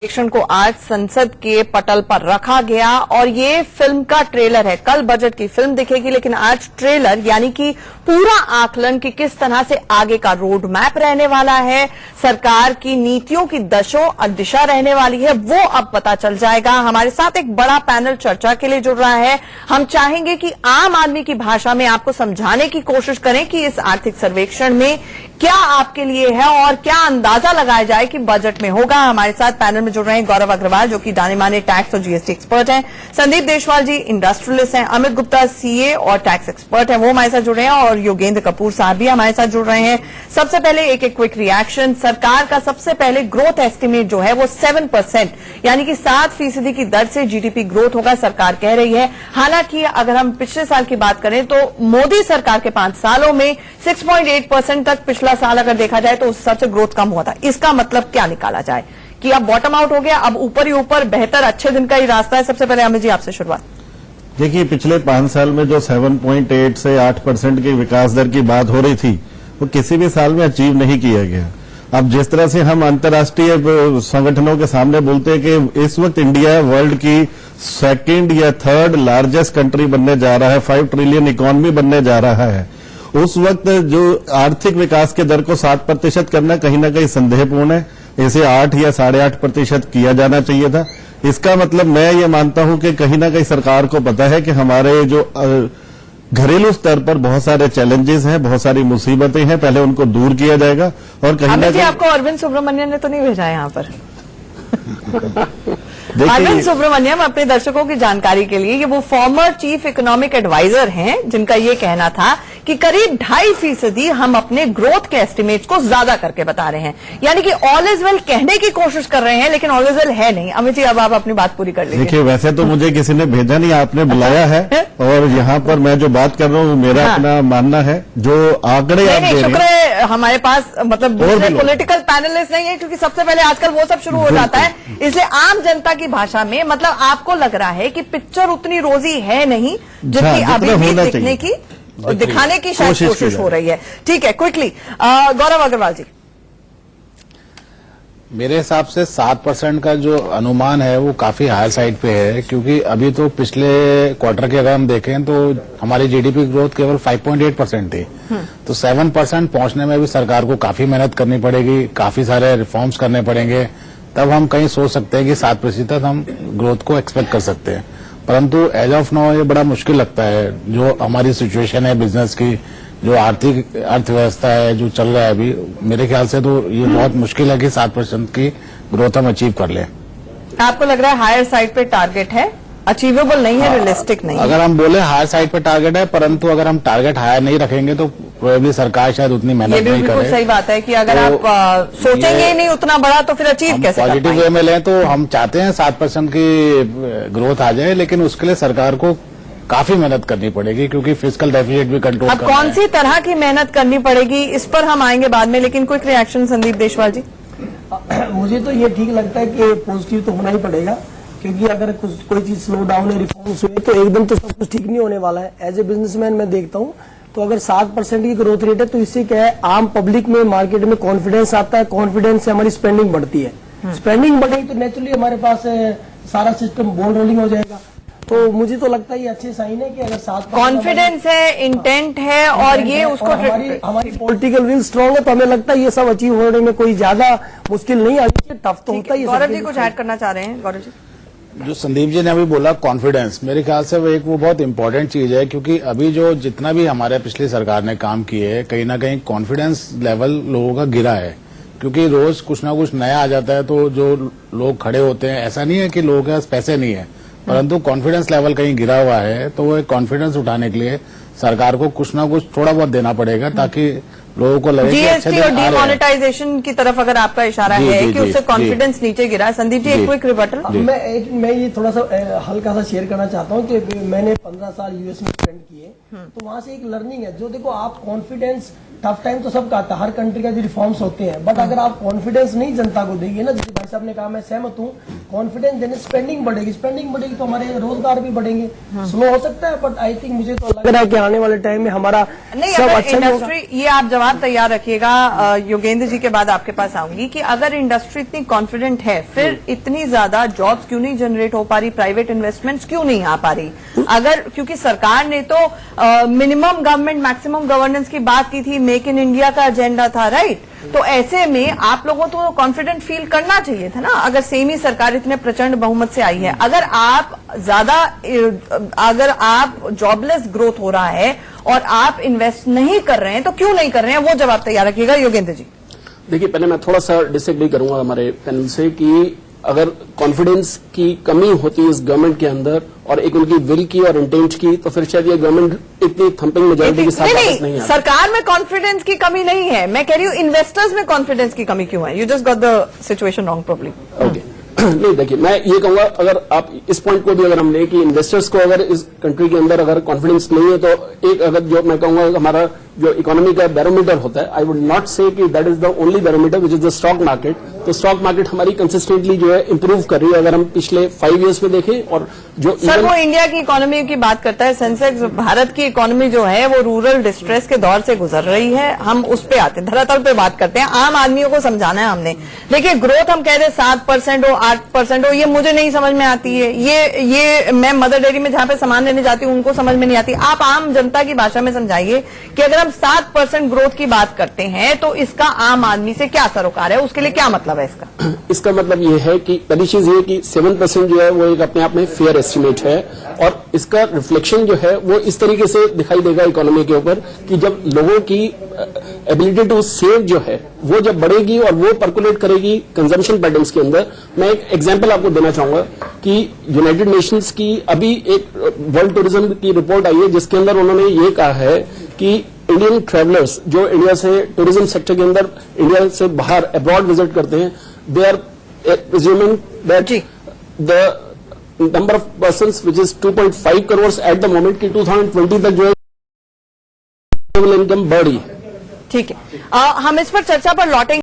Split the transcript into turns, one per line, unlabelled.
सर्वेक्षण को आज संसद के पटल पर रखा गया और ये फिल्म का ट्रेलर है। कल बजट की फिल्म दिखेगी, लेकिन आज ट्रेलर यानी कि पूरा आकलन कि किस तरह से आगे का रोड मैप रहने वाला है, सरकार की नीतियों की दिशा रहने वाली है, वो अब पता चल जाएगा। हमारे साथ एक बड़ा पैनल चर्चा के लिए जुड़ रहा है। हम चाहेंगे कि आम आदमी की भाषा में आपको समझाने की कोशिश करें कि इस आर्थिक सर्वेक्षण में क्या आपके लिए है और क्या अंदाजा लगाया जाए कि बजट में होगा। हमारे साथ पैनल में जुड़ रहे हैं गौरव अग्रवाल, जो कि जाने माने टैक्स और जीएसटी एक्सपर्ट हैं, संदीप देशवाल जी इंडस्ट्रियलिस्ट हैं, अमित गुप्ता सीए और टैक्स एक्सपर्ट हैं, वो हमारे साथ जुड़ रहे हैं, और योगेंद्र कपूर साहब भी हमारे साथ जुड़ रहे हैं। सबसे पहले एक क्विक रिएक्शन। सरकार का सबसे पहले ग्रोथ एस्टिमेट जो है वो 7% यानी कि 7% की दर से जीडीपी ग्रोथ होगा, सरकार कह रही है। हालांकि अगर हम पिछले साल की बात करें तो मोदी सरकार के 5 सालों में 6.8% तक, पिछला साल अगर देखा जाए तो उस हिसाब से ग्रोथ कम हुआ था। इसका मतलब क्या निकाला जाए कि अब बॉटम आउट हो गया, अब ऊपर ही ऊपर बेहतर अच्छे दिन का ही रास्ता है? सबसे पहले अमित जी आपसे शुरुआत।
देखिए, पिछले 5 साल में जो 7.8 से 8% की विकास दर की बात हो रही थी वो किसी भी साल में अचीव नहीं किया गया। अब जिस तरह से हम अंतर्राष्ट्रीय संगठनों के सामने बोलते हैं कि इस वक्त इंडिया वर्ल्ड की 2nd या 3rd लार्जेस्ट कंट्री बनने जा रहा है, 5 ट्रिलियन इकोनॉमी बनने जा रहा है, उस वक्त जो आर्थिक विकास के दर को 7% करना कहीं ना कहीं संदेहपूर्ण है। इसे 8 या 8.5% किया जाना चाहिए था। इसका मतलब मैं ये मानता हूं कि कहीं ना कहीं सरकार को पता है कि हमारे जो घरेलू स्तर पर बहुत सारे चैलेंजेस हैं, बहुत सारी मुसीबतें हैं, पहले उनको दूर किया जाएगा। और कहीं ना कहीं
आपको अरविंद सुब्रमण्यम ने तो नहीं भेजा यहाँ पर? अरविंद सुब्रमण्यम अपने दर्शकों की जानकारी के लिए, ये वो फॉर्मर चीफ इकोनॉमिक एडवाइजर हैं जिनका ये कहना था कि करीब 2.5% हम अपने ग्रोथ के एस्टिमेट्स को ज्यादा करके बता रहे हैं, यानी कि ऑल इज वेल कहने की कोशिश कर रहे हैं, लेकिन ऑल इज वेल है नहीं। अमित जी, अब आप अपनी बात पूरी कर लीजिए।
देखिए, वैसे तो मुझे किसी ने भेजा नहीं, आपने बुलाया है और यहाँ पर मैं जो बात कर रहा हूँ मेरा अपना मानना है। जो आंकड़े आप दे रहे हैं,
शुक्र है हमारे पास मतलब दूसरे पॉलिटिकल पैनलिस्ट नहीं है, क्योंकि सबसे पहले आजकल वो सब शुरू हो जाता है। इसलिए आम जनता की भाषा में मतलब आपको लग रहा है कि पिक्चर उतनी रोजी है नहीं जितनी अभी भी दिखाने की शायद कोशिश हो रही है। ठीक है, क्विकली गौरव अग्रवाल जी।
मेरे हिसाब से 7% का जो अनुमान है वो काफी हायर साइड पे है, क्योंकि अभी तो पिछले क्वार्टर के अगर हम देखें तो हमारी जीडीपी ग्रोथ केवल 5.8% थी। तो 7% पहुंचने में भी सरकार को काफी मेहनत करनी पड़ेगी, काफी सारे रिफॉर्म्स करने पड़ेंगे, तब हम कहीं सोच सकते हैं कि 7% हम ग्रोथ को एक्सपेक्ट कर सकते हैं। परंतु एज ऑफ नाउ ये बड़ा मुश्किल लगता है। जो हमारी सिचुएशन है बिजनेस की, जो आर्थिक अर्थव्यवस्था है जो चल रहा है अभी, मेरे ख्याल से तो ये बहुत मुश्किल है कि 7% की ग्रोथ हम अचीव कर लें।
आपको लग रहा है हायर साइड पे टारगेट है, अचीवेबल नहीं है, रियलिस्टिक नहीं है?
अगर हम बोले हायर साइड पे टारगेट है, परंतु अगर हम टारगेट हायर नहीं रखेंगे तो प्रोबेबली सरकार शायद उतनी मेहनत नहीं करे।
सही बात है कि अगर आप सोचेंगे ही नहीं उतना बड़ा तो फिर अचीव कैसे?
पॉजिटिव वे में लें तो हम चाहते हैं 7% की ग्रोथ आ जाए, लेकिन उसके लिए सरकार को काफी मेहनत करनी पड़ेगी, क्योंकि फिस्कल डेफिसिट भी कंट्रोल
अब कौन सी तरह की मेहनत करनी पड़ेगी इस पर हम आएंगे बाद में, लेकिन क्विक रिएक्शन संदीप देशवाल जी।
मुझे तो ये ठीक लगता है कि पॉजिटिव तो होना ही पड़ेगा, क्योंकि अगर कोई चीज स्लो डाउन है, रिफॉर्म्स हुए तो एकदम तो सब कुछ ठीक नहीं होने वाला है। एज ए बिजनेसमैन मैं देखता हूँ तो अगर 7% की ग्रोथ रेट है तो इससे क्या है, आम पब्लिक में मार्केट में कॉन्फिडेंस आता है, कॉन्फिडेंस से हमारी स्पेंडिंग बढ़ती है। स्पेंडिंग बढ़ेगी तो नेचुरली हमारे पास सारा सिस्टम बॉन्ड रोलिंग हो जाएगा। तो मुझे तो लगता है ये अच्छे साइन है कि अगर 7%
कॉन्फिडेंस है, इंटेंट है और ये उसको
हमारी पॉलिटिकल विल स्ट्रांग है, तो हमें लगता है ये सब अचीव होने में कोई ज्यादा मुश्किल नहीं आती है। टफ तो होता है।
गौरव जी कुछ ऐड करना चाह रहे हैं? गौरव जी,
जो संदीप जी ने अभी बोला कॉन्फिडेंस, मेरे ख्याल से वो बहुत इंपॉर्टेंट चीज है, क्योंकि अभी जो जितना भी हमारे पिछली सरकार ने काम किए है, कहीं ना कहीं कॉन्फिडेंस लेवल लोगों का गिरा है, क्योंकि रोज कुछ ना कुछ नया आ जाता है। तो जो लोग खड़े होते हैं, ऐसा नहीं है कि लोगों के पास पैसे नहीं है, परंतु कॉन्फिडेंस लेवल कहीं गिरा हुआ है। तो वो कॉन्फिडेंस उठाने के लिए सरकार को कुछ ना कुछ थोड़ा बहुत देना पड़ेगा, ताकि लोगों को लगे
जीएसटी और डीमोनेटाइजेशन की तरफ अगर आपका इशारा है कि उससे कॉन्फिडेंस नीचे गिरा है। संदीप जी, एक क्विक रिबटल।
मैं ये थोड़ा सा हल्का सा शेयर करना चाहता हूँ कि मैंने 15 साल यूएस में स्पेंड किए, तो वहां से एक लर्निंग है। जो देखो, आप कॉन्फिडेंस, टफ टाइम तो सबका आता है, हर कंट्री का जो रिफॉर्म्स होते हैं, बट अगर आप कॉन्फिडेंस नहीं जनता को देंगे ना, जैसे भाई साहब ने कहा, मैं सहमत हूँ, कॉन्फिडेंस देने स्पेंडिंग बढ़ेगी तो हमारे रोजगार भी बढ़ेंगे। स्लो हो सकता है, बट आई थिंक मुझे तो लग रहा है कि आने वाले टाइम में हमारा सब अच्छा
इंडस्ट्री, ये आप जवाब जवाब तैयार रखिएगा। योगेंद्र जी के बाद आपके पास आऊंगी कि अगर इंडस्ट्री इतनी कॉन्फिडेंट है, फिर इतनी ज्यादा जॉब्स क्यों नहीं जनरेट हो पा रही, प्राइवेट इन्वेस्टमेंट्स क्यों नहीं आ पा रही? अगर क्योंकि सरकार ने तो मिनिमम गवर्नमेंट मैक्सिमम गवर्नेंस की बात की थी, मेक इन इंडिया का एजेंडा था, राइट? तो ऐसे में आप लोगों को तो कॉन्फिडेंट फील करना चाहिए था ना, अगर सेम ही सरकार इतने प्रचंड बहुमत से आई है। अगर आप जॉबलेस ग्रोथ हो रहा है और आप इन्वेस्ट नहीं कर रहे हैं, तो क्यों नहीं कर रहे हैं, वो जवाब तैयार रखिएगा। योगेंद्र जी,
देखिए, पहले मैं थोड़ा सा डिसएग्री करूंगा हमारे पैनल से कि अगर कॉन्फिडेंस की कमी होती है इस गवर्नमेंट के अंदर और एक उनकी विल की और इंटेंट की, तो फिर शायद ये गवर्नमेंट इतनी थंपिंग मेजॉरिटी के साथ वापस नहीं आती।
सरकार में कॉन्फिडेंस की कमी नहीं है, मैं कह रही हूँ इन्वेस्टर्स में कॉन्फिडेंस की कमी क्यों है? You just got the situation wrong probably.
Okay, नहीं, देखिए, मैं ये कहूंगा, अगर आप इस पॉइंट को भी अगर हम लें कि इन्वेस्टर्स को अगर इस कंट्री के अंदर अगर कॉन्फिडेंस नहीं है, तो एक अगर जो मैं कहूंगा हमारा जो इकोनॉमी का बैरोमीटर होता है, आई वुड नॉट से कि that is the only barometer which is the stock market. तो स्टॉक मार्केट हमारी कंसिस्टेंटली जो है इंप्रूव कर रही है, अगर हम पिछले 5 ईयर्स में देखें। और जो
सर, वो इंडिया की इकोनॉमी की बात करता है, सेंसेक्स भारत की इकोनॉमी जो है वो रूरल डिस्ट्रेस के दौर से गुजर रही है। हम उस पे आते हैं, धरातल पे बात करते हैं, आम आदमियों को समझाना है हमने। देखिए, ग्रोथ हम कह रहे 7% हो, 8% हो, ये मुझे नहीं समझ में आती है। ये मैं मदर डेयरी में जहां पे सामान लेने जाती हूँ उनको समझ में नहीं आती। आप आम जनता की भाषा में समझाइए कि अगर हम 7% ग्रोथ की बात करते हैं तो इसका आम आदमी से क्या सरोकार है, उसके लिए क्या मतलब है इसका?
इसका मतलब ये है कि पहली चीज ये कि 7% जो है वो एक अपने आप में फेयर एस्टिमेट है, और इसका रिफ्लेक्शन जो है वो इस तरीके से दिखाई देगा इकोनॉमी के ऊपर कि जब लोगों की एबिलिटी टू सेव जो है वो जब बढ़ेगी और वो पर्कुलेट करेगी कंजम्पशन पैटर्न्स के अंदर। मैं एक एग्जांपल आपको देना चाहूंगा कि यूनाइटेड नेशंस की अभी एक वर्ल्ड टूरिज्म की रिपोर्ट आई है, जिसके अंदर उन्होंने ये कहा है कि इंडियन ट्रैवलर्स जो इंडिया से टूरिज्म सेक्टर के अंदर इंडिया से बाहर अब्रॉड विजिट करते हैं, they are presuming that the number of persons which is 2.5 crores at the moment कि 2020 तक जो है इनकम बढ़ी है।
ठीक है, हम इस पर चर्चा पर लौटेंगे।